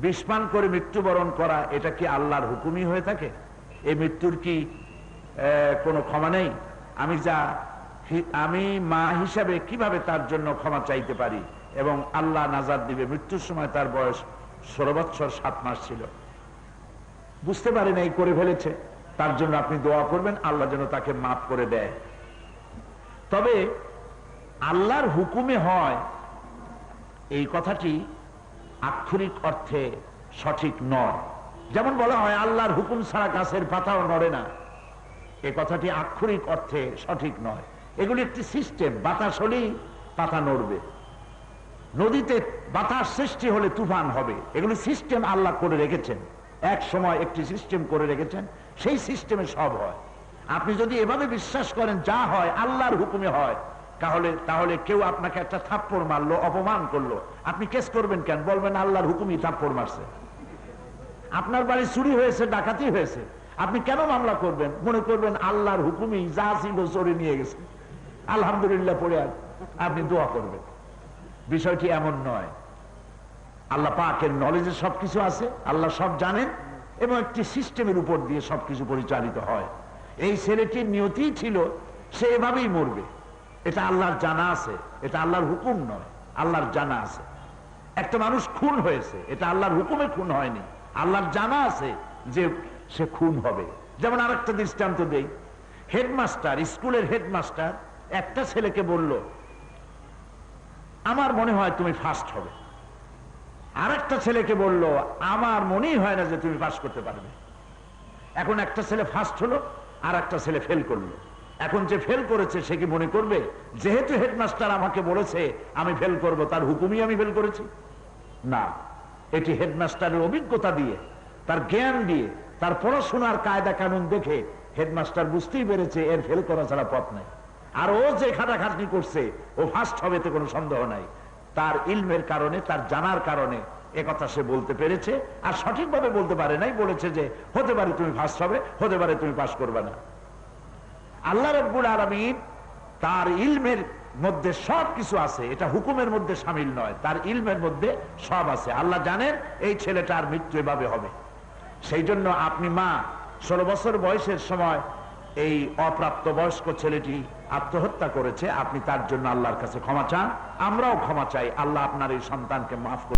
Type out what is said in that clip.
বিষ পান করে মৃত্যুবরণ করা, এটা কি আল্লাহর হুকুমই হয়ে থাকে? এই মৃত্যুর কি কোনো ক্ষমা নেই? আমি মা হিসাবে কিভাবে তার জন্য ক্ষমা চাইতে পারি? এবং আল্লাহ নাজাত দিবে। মৃত্যুর সময় তার বয়স 16 বছর 7 মাস ছিল, বুঝতে পারে নাই, করে ফেলেছে। তার জন্য আপনি দোয়া করবেন আল্লাহ যেন তাকে মাফ করে দেয়। তবে আল্লাহর হুকুমে হয় এই কথাটি আক্ষরিক অর্থে সঠিক নয়। যেমন বলা হয় আল্লাহর হুকুম ছাড়া গাছের পাতাও নড়ে না, এ কথাটি আক্ষরিক অর্থে সঠিক নয়। এগুলি একটি সিস্টেম, বাতাস হলেই পাতা নড়বে, নদীতে বাতাস সৃষ্টি হলে তুফান হবে, এগুলি সিস্টেম আল্লাহ করে রেখেছেন। এক সময় একটি সিস্টেম করে রেখেছেন, সেই সিস্টেমে সব হয়। আপনি যদি এভাবে বিশ্বাস করেন যা হয় আল্লাহর হুকুমে হয়, তাহলে কেউ আপনাকে একটা থাপ্পড় মারলো, অপমান করলো, আপনি কেস করবেন কেন? বলবেন আল্লাহর হুকুমই থাপ্পড় মারছে। আপনার বাড়ি চুরি হয়েছে, ডাকাতি হয়েছে, আপনি কেন মামলা করবেন? মনে করবেন আল্লাহর হুকুমই যা ছিল চোরে নিয়ে গেছে, আলহামদুলিল্লাহ পড়ে আপনি দোয়া করবেন। বিষয়টি এমন নয়। আল্লাহ পাকের নলেজে সবকিছু আছে, আল্লাহ সব জানেন, এবং একটি সিস্টেমের উপর দিয়ে সবকিছু পরিচালিত হয়। এই ছেলেটির নিয়তি ছিল সে এভাবেই মরবে, এটা আল্লাহর জানা আছে, এটা আল্লাহর হুকুম নয়, আল্লাহর জানা আছে। একটা মানুষ খুন হয়েছে, এটা আল্লাহর হুকুমে খুন হয়নি, আল্লাহর জানা আছে যে সে খুন হবে। যেমন আরেকটা দৃষ্টান্ত দেই, হেডমাস্টার, স্কুলের হেডমাস্টার একটা ছেলেকে বলল আমার মনে হয় তুমি ফার্স্ট হবে। আরেকটা ছেলেকে বলল আমার মনেই হয় না যে তুমি পাস করতে পারবে। এখন একটা ছেলে ফার্স্ট হলো, আর একটা ছেলে ফেল করলো। এখন যে ফেল করেছে সে কি মনে করবে যেহেতু হেডমাস্টার আমাকে বলেছে আমি ফেল করব, তার হুকুমই আমি ফেল করেছি? না, এটি হেডমাস্টারের অভিজ্ঞতা দিয়ে, তার জ্ঞান দিয়ে, তার পড়াশোনার কায়দা কানুন দেখে হেডমাস্টার বুঝতেই পেরেছে এর ফেল করা ছাড়া পথ নেই। আর ও যে খাটাখাটনি করছে ও ফার্স্ট হবে, তো কোনো সন্দেহ নাই। তার ইলমের কারণে, তার জানার কারণে একথা সে বলতে পেরেছে। আর সঠিকভাবে বলতে পারে নাই, বলেছে যে হতে পারে তুমি ফার্স্ট হবে, হতে পারে তুমি পাস করবে না। আল্লাহ রাব্বুল আলামিন তার ইলমের মধ্যে সব কিছু আছে, এটা হুকুমের মধ্যে শামিল নয়, তার ইলমের মধ্যে সব আছে। আল্লাহ জানেন এই ছেলেটার মৃত্যু এভাবে হবে। সেই জন্য আপনি মা 16 বছর বয়সের সময় এই অপ্রাপ্ত বয়স্ক ছেলেটি আত্মহত্যা করেছে, আপনি তার জন্য আল্লাহর কাছে ক্ষমা চান, আমরাও ক্ষমা চাই। আল্লাহ আপনার এই সন্তানকে মাফ করুন।